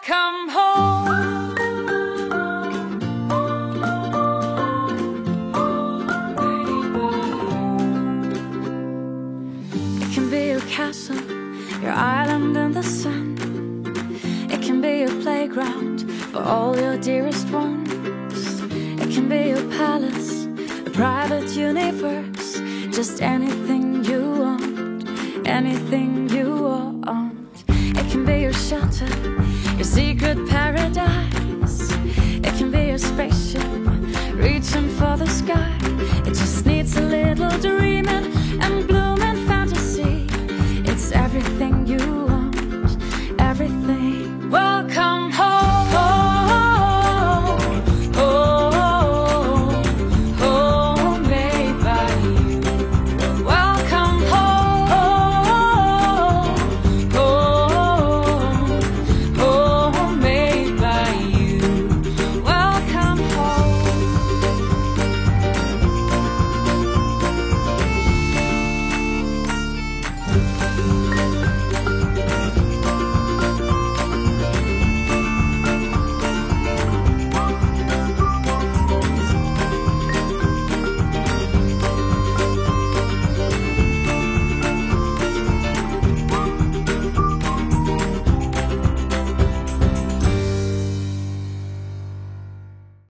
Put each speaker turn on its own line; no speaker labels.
welcome home. It can be your castle, your island in the sun. It can be your playground for all your dearest ones. It can be your palace, a private universe. Just anything you want, anything you want. It can be your shelter, your secret paradise. It can be your spaceship, reaching for the sky. It just needs a little dreaming and blooming fantasy. It's everything you want, everything. Welcome